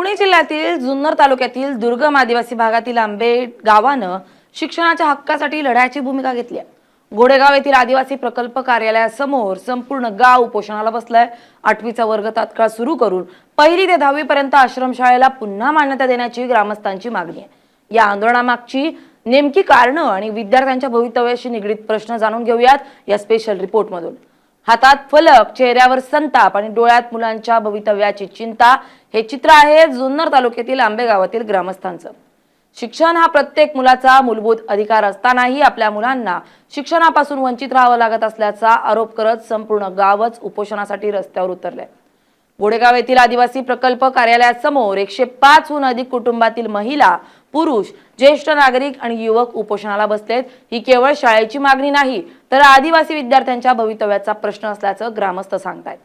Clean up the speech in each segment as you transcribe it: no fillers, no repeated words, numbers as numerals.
पुणे जिल्ह्यातील जुन्नर तालुक्यातील दुर्गम आदिवासी भागातील आंबे गावानं शिक्षणाच्या हक्कासाठी लढ्याची भूमिका घेतली आहे। घोडेगाव येथील आदिवासी प्रकल्प कार्यालयासमोर संपूर्ण गाव उपोषणाला बसलाय। 8वीचा वर्ग तात्काळ सुरू करून 1ली ते 10वी पर्यंत आश्रमशाळेला पुन्हा मान्यता देण्याची ग्रामस्थांची मागणी आहे। या आंदोलनामागची नेमकी कारणं आणि विद्यार्थ्यांच्या भवितव्याशी निगडीत प्रश्न जाणून घेऊयात या स्पेशल रिपोर्टमधून। हातात फलक, चेहऱ्यावर संताप आणि डोळ्यात मुलांच्या भवितव्याची चिंता हे चित्र आहे जुन्नर तालुक्यातील आंबे गावातील ग्रामस्थांचं। शिक्षण हा प्रत्येक मुलाचा मूलभूत अधिकार असतानाही आपल्या मुलांना शिक्षणापासून वंचित राहावं लागत असल्याचा आरोप करत संपूर्ण गावच उपोषणासाठी रस्त्यावर उतरले। घोडेगाव येथील आदिवासी प्रकल्प कार्यालयासमोर 105हून अधिक कुटुंबातील महिला, पुरुष, ज्येष्ठ नागरिक आणि युवक उपोषणाला बसलेत। ही केवळ शाळेची मागणी नाही तर आदिवासी विद्यार्थ्यांच्या भवितव्याचा प्रश्न असल्याचं ग्रामस्थ सांगतायत।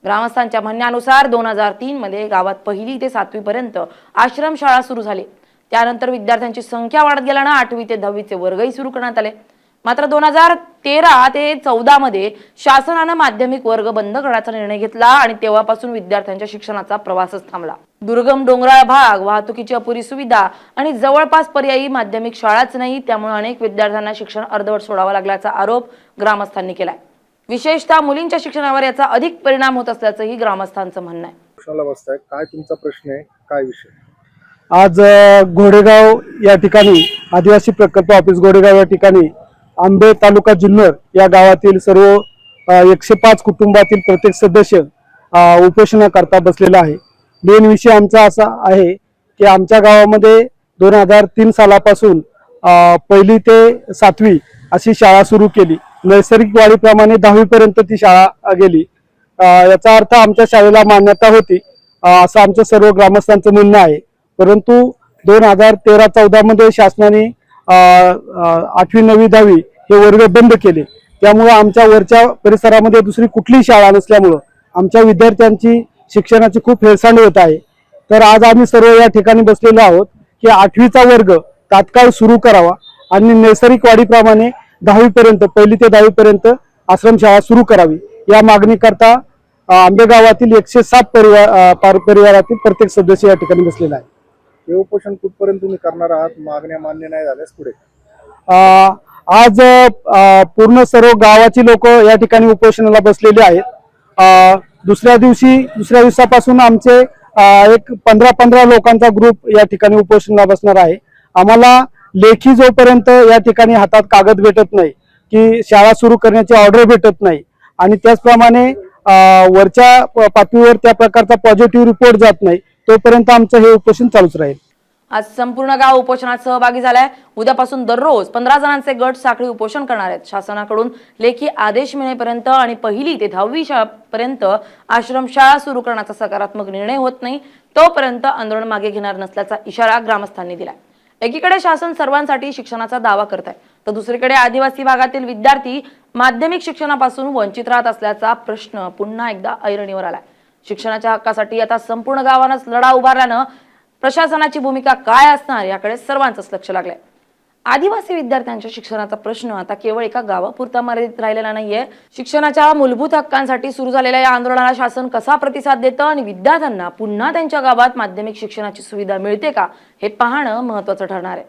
ग्रामस्थांच्या म्हणण्यानुसार 2003 मध्ये गावात 1ली ते 7वी पर्यंत आश्रमशाळा सुरू झाली। त्यानंतर विद्यार्थ्यांची संख्या वाढत गेल्याने 8वी ते 10वीचे वर्गही सुरू करण्यात आले। मात्र 2013 ते 14 मध्ये शासनाने माध्यमिक वर्ग बंद करण्याचा निर्णय घेतला आणि तेव्हापासून विद्यार्थ्यांच्या शिक्षणाचा प्रवासच थांबला। दुर्गम डोंगराळ भाग, वाहतुकीची अपुरी सुविधा आणि जवळपास पर्यायी माध्यमिक शाळाच नाही, त्यामुळे अनेक विद्यार्थ्यांना शिक्षण अर्धवट सोडावं लागल्याचा आरोप ग्रामस्थांनी केलाय। विशेषतः मुलींच्या शिक्षणावर याचा अधिक परिणाम होत असल्याचंही ग्रामस्थांचं म्हणणं आहे। काय तुमचा प्रश्न आहे, काय विषय? आज घोडेगाव या ठिकाणी आदिवासी प्रकल्प ऑफिस घोडेगाव या ठिकाणी आंबे तालुका जुन्नर या गावातील सर्व 105 कुटुंबातील प्रत्येक सदस्य उपोषणाकरता बसलेला आहे। मेन विषय आमचा असा आहे की आमच्या गावामध्ये 2003 सालापासून 1ली ते 7वी अशी शाळा सुरू केली। नैसर्गिक वाढीप्रमाणे 10वी पर्यंत ती शाळा गेली। याचा अर्थ आमच्या शाळेला मान्यता होती असं आमचं सर्व ग्रामस्थांचं म्हणणं आहे। परंतु 2013-14 मध्ये शासनाने 8वी, 9वी, 10वी हे वर्ग बंद केले। त्यामुळे आमच्या वरच्या परिसरामध्ये दुसरी कुठलीही शाळा नसल्यामुळं आमच्या विद्यार्थ्यांची शिक्षणाची खूप हेळसांड होत आहे। तर आज आम्ही सर्व या ठिकाणी बसलेलो आहोत की 8वीचा वर्ग तात्काळ सुरू करावा आणि नैसर्गिक वाढीप्रमाणे 10वी पर्यंत 1ली ते 10वी पर्यंत आश्रमशाळा सुरू करावी या मागणीकरता आंबे गावातील 107 परिवारातील प्रत्येक सदस्य या ठिकाणी बसलेला आहे। हे उपोषण कुठपर्यंत तुम्ही करणार आहात? मागण्या मान्य नाही झाल्यास पुढे? आज पूर्ण सर्व गावाची लोक या ठिकाणी उपोषणाला बसलेले आहेत। दुसऱ्या दिवसापासून आमचे एक 15 लोकांचा ग्रुप या ठिकाणी उपोषणाला बसणार आहे। आम्हाला लेखी जोपर्यंत या ठिकाणी हातात कागद भेटत नाही की शाळा सुरू करण्याची ऑर्डर भेटत नाही आणि त्याचप्रमाणे वरच्या पातळीवर त्या प्रकारचा पॉझिटिव्ह रिपोर्ट जात नाही तोपर्यंत आमचं हे उपोषण चालूच राहील। आज संपूर्ण गाव उपोषणात सहभागी झालाय। उद्यापासून दररोज 15 जणांचे गट साखळी उपोषण करणार आहेत। शासनाकडून लेखी आदेश मिळेपर्यंत आणि 1ली ते 10वी पर्यंत आश्रमशाळा सुरू करण्याचा सकारात्मक निर्णय होत नाही तोपर्यंत आंदोलन मागे घेणार नसल्याचा इशारा ग्रामस्थांनी दिलाय। एकीकडे शासन सर्वांसाठी शिक्षणाचा दावा करत आहे तर दुसरीकडे आदिवासी भागातील विद्यार्थी माध्यमिक शिक्षणापासून वंचित राहत असल्याचा प्रश्न पुन्हा एकदा ऐरणीवर आलाय। शिक्षणाच्या हक्कासाठी आता संपूर्ण गावानंच लढा उभारल्यानं प्रशासनाची भूमिका काय असणार याकडे सर्वांचंच लक्ष लागलंय। आदिवासी विद्यार्थ्यांच्या शिक्षणाचा प्रश्न आता केवळ एका गावापुरता मर्यादित राहिलेला नाहीये। शिक्षणाच्या मूलभूत हक्कांसाठी सुरू झालेल्या या आंदोलनाला शासन कसा प्रतिसाद देतं आणि विद्यार्थ्यांना पुन्हा त्यांच्या गावात माध्यमिक शिक्षणाची सुविधा मिळते का हे पाहणं महत्त्वाचं ठरणार आहे।